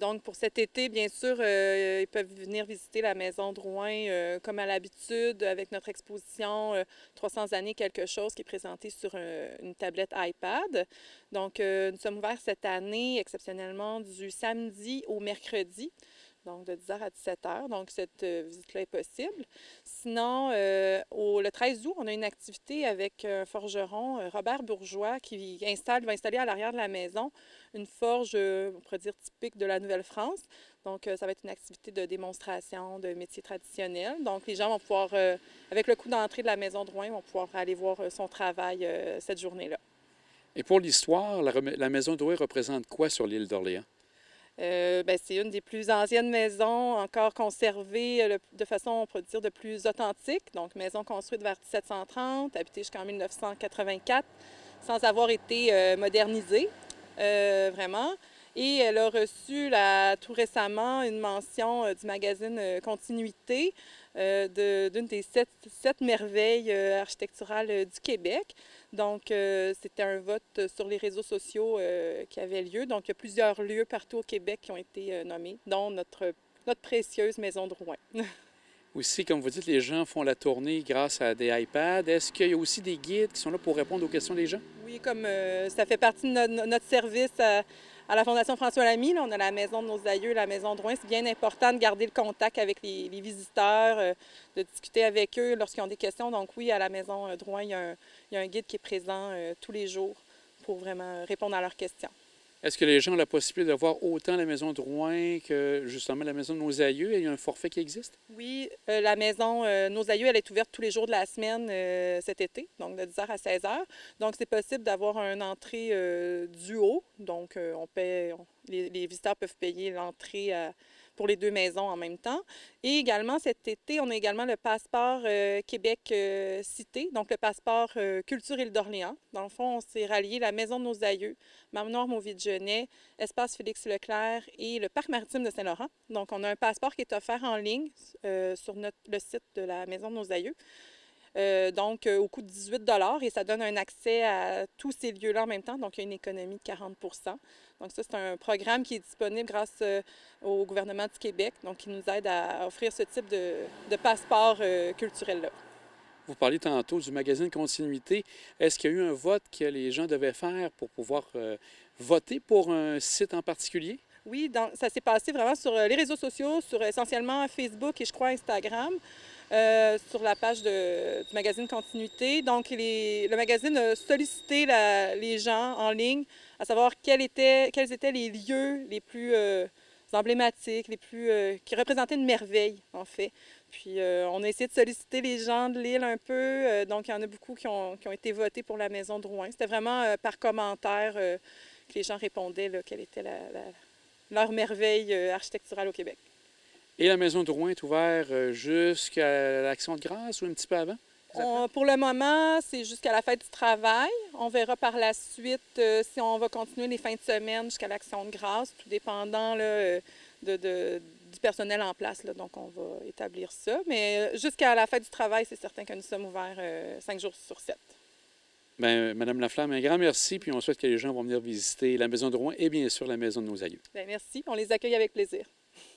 Donc, pour cet été, bien sûr, ils peuvent venir visiter la Maison Drouin comme à l'habitude avec notre exposition 300 années quelque chose qui est présentée sur une tablette iPad. Donc, nous sommes ouverts cette année exceptionnellement du samedi au mercredi. Donc, de 10h à 17h. Donc, cette visite-là est possible. Sinon, le 13 août, on a une activité avec un forgeron, Robert Bourgeois, qui va installer à l'arrière de la maison une forge, on pourrait dire, typique de la Nouvelle-France. Donc, ça va être une activité de démonstration de métiers traditionnels. Donc, les gens vont pouvoir, avec le coût d'entrée de la Maison Drouin, vont pouvoir aller voir son travail cette journée-là. Et pour l'histoire, la maison Drouin représente quoi sur l'île d'Orléans? Ben, c'est une des plus anciennes maisons encore conservées de façon, on pourrait dire, de plus authentique. Donc, maison construite vers 1730, habitée jusqu'en 1984, sans avoir été modernisée, vraiment. Et elle a reçu tout récemment une mention du magazine Continuité d'une des sept merveilles architecturales du Québec. Donc, c'était un vote sur les réseaux sociaux qui avait lieu. Donc, il y a plusieurs lieux partout au Québec qui ont été nommés, dont notre précieuse Maison Drouin. Aussi, comme vous dites, les gens font la tournée grâce à des iPads. Est-ce qu'il y a aussi des guides qui sont là pour répondre aux questions des gens? Oui, comme ça fait partie de notre service à la Fondation François Lamy, là, on a la Maison de nos aïeux, la Maison Drouin. C'est bien important de garder le contact avec les visiteurs, de discuter avec eux lorsqu'ils ont des questions. Donc oui, à la Maison Drouin, il y a un guide qui est présent tous les jours pour vraiment répondre à leurs questions. Est-ce que les gens ont la possibilité de voir autant la maison Drouin que justement la maison de nos aïeux? Il y a un forfait qui existe? Oui, la maison Nos Aïeux, elle est ouverte tous les jours de la semaine cet été, donc de 10h à 16h. Donc, c'est possible d'avoir une entrée duo. Donc, les visiteurs peuvent payer l'entrée pour les deux maisons en même temps. Et également, cet été, on a également le passeport Québec Cité, donc le passeport Culture Île d'Orléans. Dans le fond, on s'est rallié la Maison de nos Aïeux, Manoir Mauvier-de-Genêt, Espace Félix-Leclerc et le Parc maritime de Saint-Laurent. Donc, on a un passeport qui est offert en ligne sur le site de la Maison de nos Aïeux. Donc, au coût de 18 et ça donne un accès à tous ces lieux-là en même temps. Donc, il y a une économie de 40 Donc, ça, c'est un programme qui est disponible grâce au gouvernement du Québec, donc qui nous aide à offrir ce type de passeport culturel-là. Vous parliez tantôt du magazine Continuité. Est-ce qu'il y a eu un vote que les gens devaient faire pour pouvoir voter pour un site en particulier? Oui, donc, ça s'est passé vraiment sur les réseaux sociaux, sur essentiellement Facebook et je crois Instagram. Sur la page du magazine Continuité. Donc, le magazine a sollicité les gens en ligne à savoir quels étaient les lieux les plus emblématiques, qui représentaient une merveille, en fait. Puis, on a essayé de solliciter les gens de l'île un peu. Donc, il y en a beaucoup qui ont été votés pour la Maison Drouin. C'était vraiment par commentaire que les gens répondaient là, quelle était leur merveille architecturale au Québec. Et la maison Drouin est ouverte jusqu'à l'Action de grâce ou un petit peu avant? Pour le moment, c'est jusqu'à la fête du travail. On verra par la suite si on va continuer les fins de semaine jusqu'à l'Action de grâce, tout dépendant là, du personnel en place. Là. Donc, on va établir ça. Mais jusqu'à la fête du travail, c'est certain que nous sommes ouverts 5 jours sur 7. Bien, Madame Laflamme, un grand merci, puis on souhaite que les gens vont venir visiter la maison Drouin et bien sûr la maison de nos aïeux. Bien, merci. On les accueille avec plaisir.